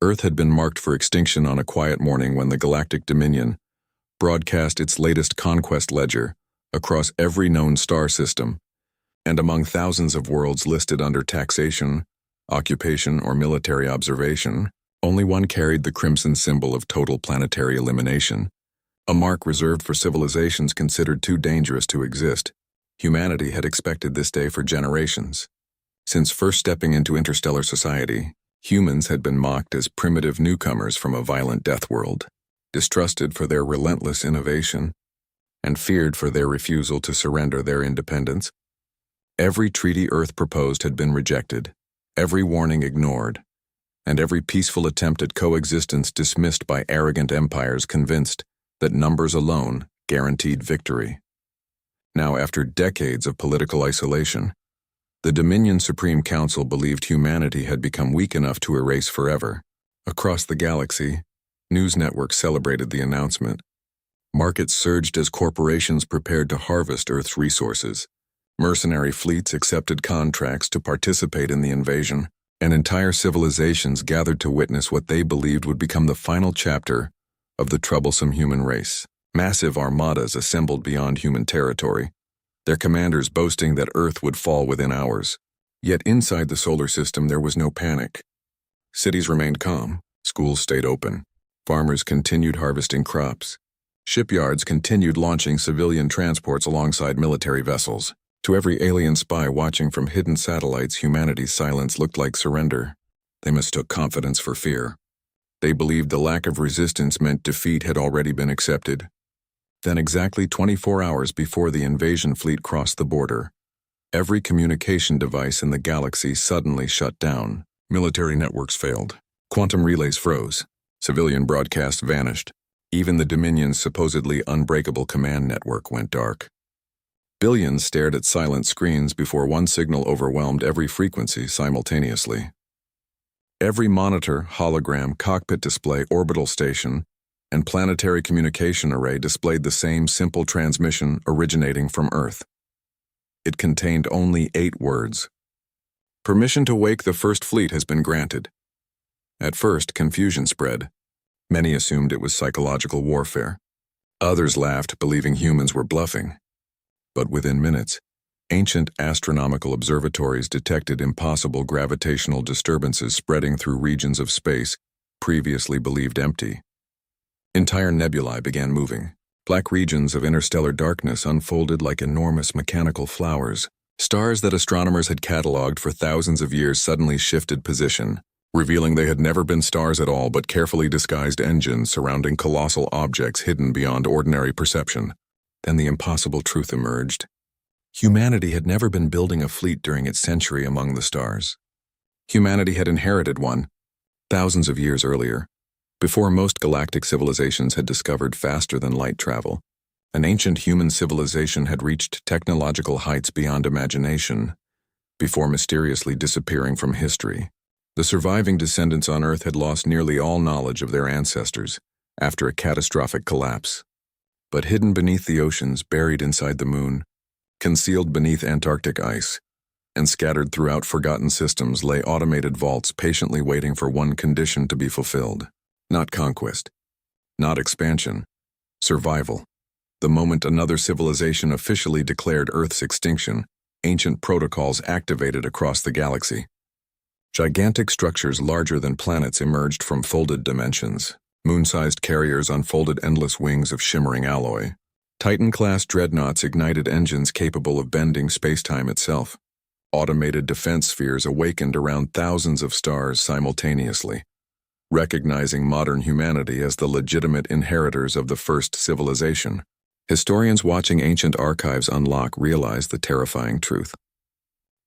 Earth had been marked for extinction on a quiet morning when the Galactic Dominion broadcast its latest conquest ledger across every known star system, and among thousands of worlds listed under taxation, occupation, or military observation, only one carried the crimson symbol of total planetary elimination, a mark reserved for civilizations considered too dangerous to exist. Humanity had expected this day for generations. Since first stepping into interstellar society, humans had been mocked as primitive newcomers from a violent death world, distrusted for their relentless innovation, and feared for their refusal to surrender their independence. Every treaty Earth proposed had been rejected, every warning ignored, and every peaceful attempt at coexistence dismissed by arrogant empires convinced that numbers alone guaranteed victory. Now, after decades of political isolation, the Dominion Supreme Council believed humanity had become weak enough to erase forever. Across the galaxy, news networks celebrated the announcement. Markets surged as corporations prepared to harvest Earth's resources. Mercenary fleets accepted contracts to participate in the invasion, and entire civilizations gathered to witness what they believed would become the final chapter of the troublesome human race. Massive armadas assembled beyond human territory, their commanders boasting that Earth would fall within hours. Yet inside the solar system there was no panic. Cities remained calm, schools stayed open, farmers continued harvesting crops, shipyards continued launching civilian transports alongside military vessels. To every alien spy watching from hidden satellites, humanity's silence looked like surrender. They mistook confidence for fear. They believed the lack of resistance meant defeat had already been accepted. Then, exactly 24 hours before the invasion fleet crossed the border, every communication device in the galaxy suddenly shut down. Military networks failed. Quantum relays froze. Civilian broadcasts vanished. Even the Dominion's supposedly unbreakable command network went dark. Billions stared at silent screens before one signal overwhelmed every frequency simultaneously. Every monitor, hologram, cockpit display, orbital station, and planetary communication array displayed the same simple transmission originating from Earth. It contained only 8 words. Permission to wake the first fleet has been granted. At first, confusion spread. Many assumed it was psychological warfare. Others laughed, believing humans were bluffing. But within minutes, ancient astronomical observatories detected impossible gravitational disturbances spreading through regions of space previously believed empty. Entire nebulae began moving. Black regions of interstellar darkness unfolded like enormous mechanical flowers. Stars that astronomers had catalogued for thousands of years suddenly shifted position, revealing they had never been stars at all but carefully disguised engines surrounding colossal objects hidden beyond ordinary perception. Then the impossible truth emerged. Humanity had never been building a fleet during its century among the stars. Humanity had inherited one, thousands of years earlier, before most galactic civilizations had discovered faster-than-light travel. An ancient human civilization had reached technological heights beyond imagination, before mysteriously disappearing from history. The surviving descendants on Earth had lost nearly all knowledge of their ancestors after a catastrophic collapse. But hidden beneath the oceans, buried inside the moon, concealed beneath Antarctic ice, and scattered throughout forgotten systems lay automated vaults patiently waiting for one condition to be fulfilled. Not conquest, not expansion, survival. The moment another civilization officially declared Earth's extinction, ancient protocols activated across the galaxy. Gigantic structures larger than planets emerged from folded dimensions. Moon-sized carriers unfolded endless wings of shimmering alloy. Titan-class dreadnoughts ignited engines capable of bending space-time itself. Automated defense spheres awakened around thousands of stars simultaneously, recognizing modern humanity as the legitimate inheritors of the first civilization. Historians watching ancient archives unlock realized the terrifying truth.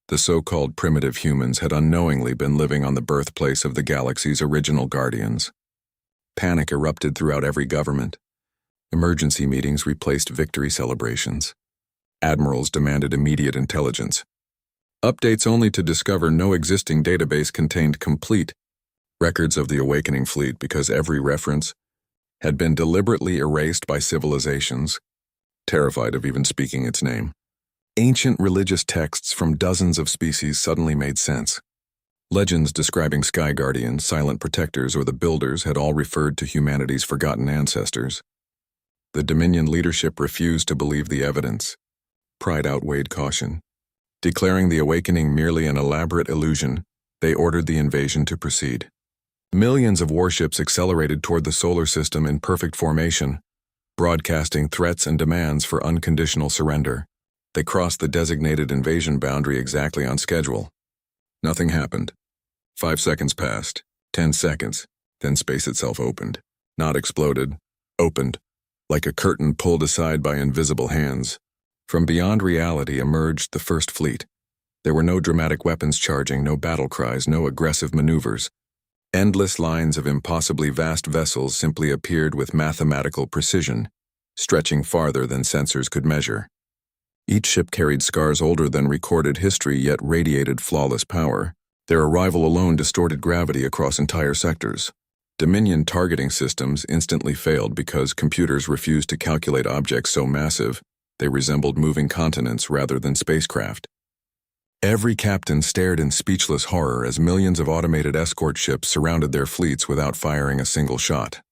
The so-called primitive humans had unknowingly been living on the birthplace of the galaxy's original guardians. Panic erupted throughout every government. Emergency meetings replaced victory celebrations. Admirals demanded immediate intelligence. Updates only to discover no existing database contained complete records of the awakening fleet because every reference had been deliberately erased by civilizations, terrified of even speaking its name. Ancient religious texts from dozens of species suddenly made sense. Legends describing Sky Guardians, silent protectors, or the Builders had all referred to humanity's forgotten ancestors. The Dominion leadership refused to believe the evidence. Pride outweighed caution. Declaring the awakening merely an elaborate illusion, they ordered the invasion to proceed. Millions of warships accelerated toward the solar system in perfect formation, broadcasting threats and demands for unconditional surrender. They crossed the designated invasion boundary exactly on schedule. Nothing happened. 5 seconds passed, 10 seconds, then space itself opened. Not exploded, opened, like a curtain pulled aside by invisible hands. From beyond reality emerged the First Fleet. There were no dramatic weapons charging, no battle cries, no aggressive maneuvers. Endless lines of impossibly vast vessels simply appeared with mathematical precision, stretching farther than sensors could measure. Each ship carried scars older than recorded history yet radiated flawless power. Their arrival alone distorted gravity across entire sectors. Dominion targeting systems instantly failed because computers refused to calculate objects so massive they resembled moving continents rather than spacecraft. Every captain stared in speechless horror as millions of automated escort ships surrounded their fleets without firing a single shot.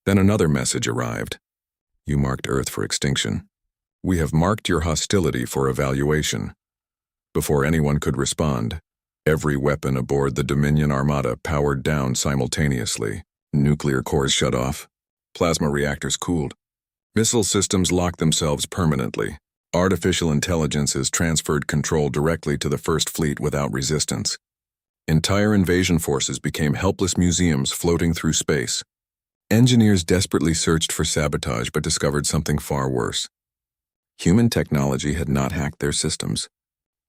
Then another message arrived. You marked Earth for extinction. We have marked your hostility for evaluation. Before anyone could respond, every weapon aboard the Dominion Armada powered down simultaneously. Nuclear cores shut off. Plasma reactors cooled. Missile systems locked themselves permanently. Artificial intelligences transferred control directly to the First Fleet without resistance. Entire invasion forces became helpless museums floating through space. Engineers desperately searched for sabotage but discovered something far worse. Human technology had not hacked their systems.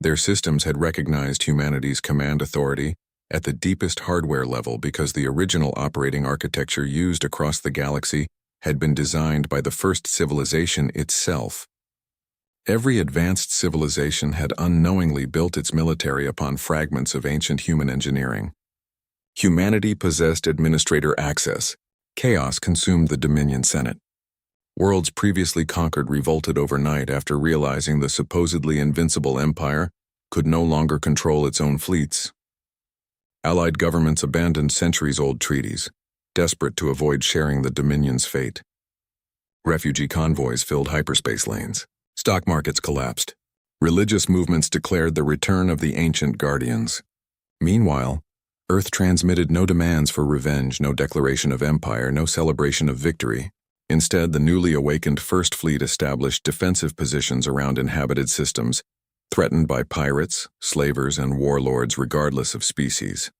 Their systems had recognized humanity's command authority at the deepest hardware level because the original operating architecture used across the galaxy had been designed by the first civilization itself. Every advanced civilization had unknowingly built its military upon fragments of ancient human engineering. Humanity possessed administrator access. Chaos consumed the Dominion Senate. Worlds previously conquered revolted overnight after realizing the supposedly invincible empire could no longer control its own fleets. Allied governments abandoned centuries-old treaties, desperate to avoid sharing the Dominion's fate. Refugee convoys filled hyperspace lanes. Stock markets collapsed. Religious movements declared the return of the ancient guardians. Meanwhile, Earth transmitted no demands for revenge, no declaration of empire, no celebration of victory. Instead, the newly awakened First Fleet established defensive positions around inhabited systems, threatened by pirates, slavers, and warlords regardless of species.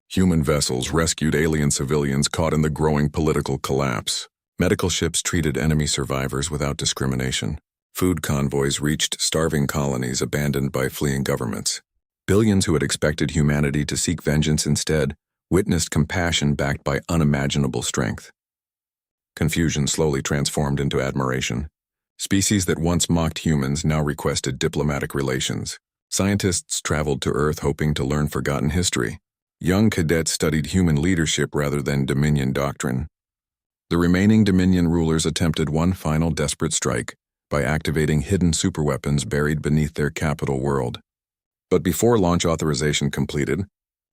Human vessels rescued alien civilians caught in the growing political collapse. Medical ships treated enemy survivors without discrimination. Food convoys reached starving colonies abandoned by fleeing governments. Billions who had expected humanity to seek vengeance instead witnessed compassion backed by unimaginable strength. Confusion slowly transformed into admiration. Species that once mocked humans now requested diplomatic relations. Scientists traveled to Earth hoping to learn forgotten history. Young cadets studied human leadership rather than Dominion doctrine. The remaining Dominion rulers attempted one final desperate strike by activating hidden superweapons buried beneath their capital world. But before launch authorization completed,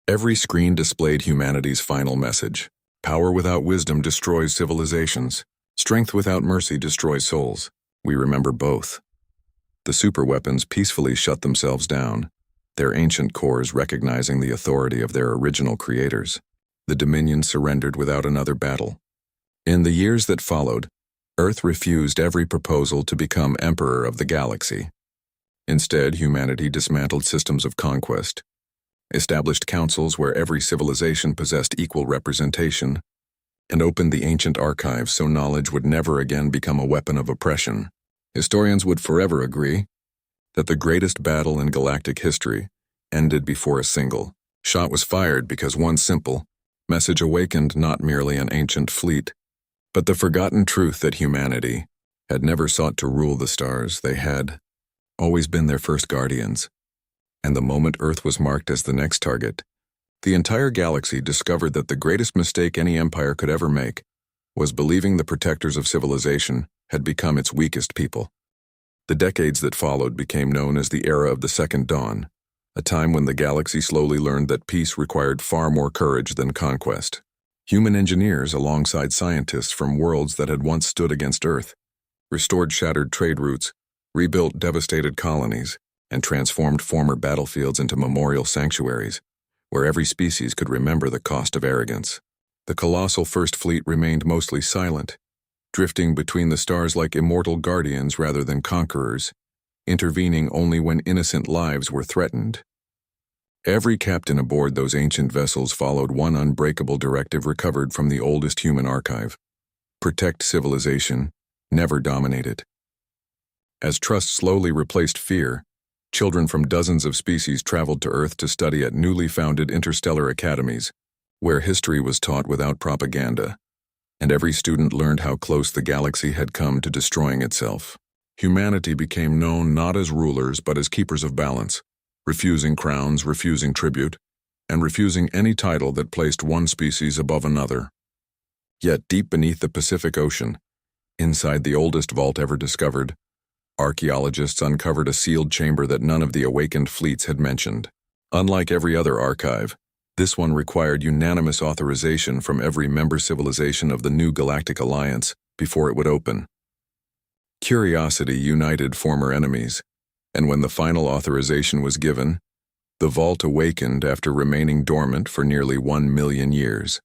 every screen displayed humanity's final message. Power without wisdom destroys civilizations. Strength without mercy destroys souls. We remember both. The superweapons peacefully shut themselves down, their ancient cores recognizing the authority of their original creators. The Dominion surrendered without another battle. In the years that followed, Earth refused every proposal to become emperor of the galaxy. Instead, humanity dismantled systems of conquest, established councils where every civilization possessed equal representation, and opened the ancient archives so knowledge would never again become a weapon of oppression. Historians would forever agree that the greatest battle in galactic history ended before a single shot was fired because one simple message awakened not merely an ancient fleet, but the forgotten truth that humanity had never sought to rule the stars. They had always been their first guardians. And the moment Earth was marked as the next target, the entire galaxy discovered that the greatest mistake any empire could ever make was believing the protectors of civilization had become its weakest people. The decades that followed became known as the era of the Second Dawn, a time when the galaxy slowly learned that peace required far more courage than conquest. Human engineers, alongside scientists from worlds that had once stood against Earth, restored shattered trade routes, rebuilt devastated colonies, and transformed former battlefields into memorial sanctuaries, where every species could remember the cost of arrogance. The colossal First Fleet remained mostly silent, drifting between the stars like immortal guardians rather than conquerors, intervening only when innocent lives were threatened. Every captain aboard those ancient vessels followed one unbreakable directive recovered from the oldest human archive: protect civilization, never dominate it. As trust slowly replaced fear, children from dozens of species traveled to Earth to study at newly founded interstellar academies, where history was taught without propaganda, and every student learned how close the galaxy had come to destroying itself. Humanity became known not as rulers but as keepers of balance, refusing crowns, refusing tribute, and refusing any title that placed one species above another. Yet deep beneath the Pacific Ocean, inside the oldest vault ever discovered, archaeologists uncovered a sealed chamber that none of the awakened fleets had mentioned. Unlike every other archive, this one required unanimous authorization from every member civilization of the new Galactic Alliance before it would open. Curiosity united former enemies, and when the final authorization was given, the vault awakened after remaining dormant for nearly 1 million years.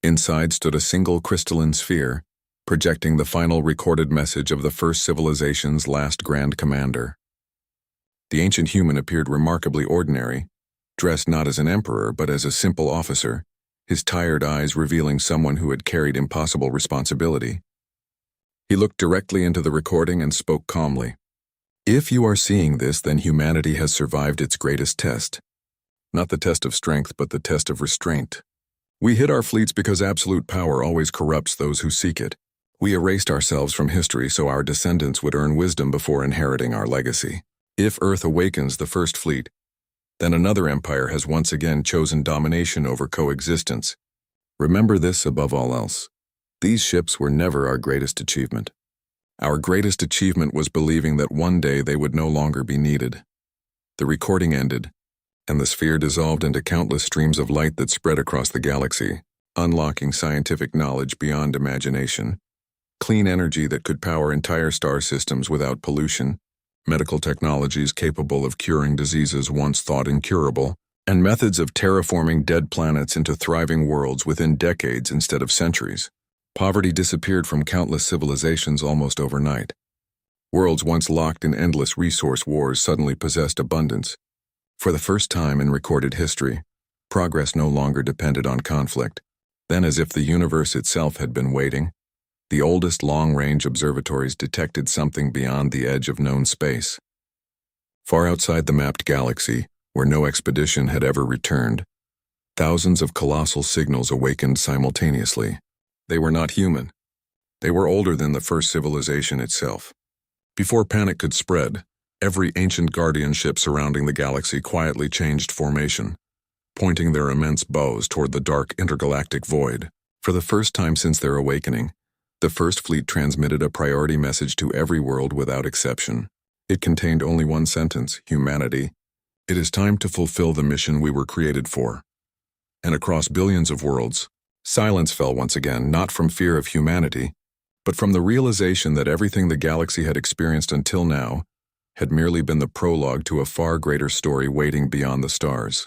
Inside stood a single crystalline sphere, projecting the final recorded message of the first civilization's last grand commander. The ancient human appeared remarkably ordinary, dressed not as an emperor but as a simple officer, his tired eyes revealing someone who had carried impossible responsibility. He looked directly into the recording and spoke calmly. "If you are seeing this, then humanity has survived its greatest test. Not the test of strength, but the test of restraint. We hid our fleets because absolute power always corrupts those who seek it. We erased ourselves from history so our descendants would earn wisdom before inheriting our legacy. If Earth awakens the First Fleet, then another empire has once again chosen domination over coexistence. Remember this above all else. These ships were never our greatest achievement. Our greatest achievement was believing that one day they would no longer be needed." The recording ended, and the sphere dissolved into countless streams of light that spread across the galaxy, unlocking scientific knowledge beyond imagination, clean energy that could power entire star systems without pollution, medical technologies capable of curing diseases once thought incurable, and methods of terraforming dead planets into thriving worlds within decades instead of centuries. Poverty disappeared from countless civilizations almost overnight. Worlds once locked in endless resource wars suddenly possessed abundance. For the first time in recorded history, progress no longer depended on conflict. Then, as if the universe itself had been waiting, the oldest long-range observatories detected something beyond the edge of known space. Far outside the mapped galaxy, where no expedition had ever returned, thousands of colossal signals awakened simultaneously. They were not human. They were older than the first civilization itself. Before panic could spread, every ancient guardian ship surrounding the galaxy quietly changed formation, pointing their immense bows toward the dark intergalactic void. For the first time since their awakening, the First Fleet transmitted a priority message to every world without exception. It contained only one sentence: humanity. It is time to fulfill the mission we were created for. And across billions of worlds, silence fell once again, not from fear of humanity, but from the realization that everything the galaxy had experienced until now had merely been the prologue to a far greater story waiting beyond the stars.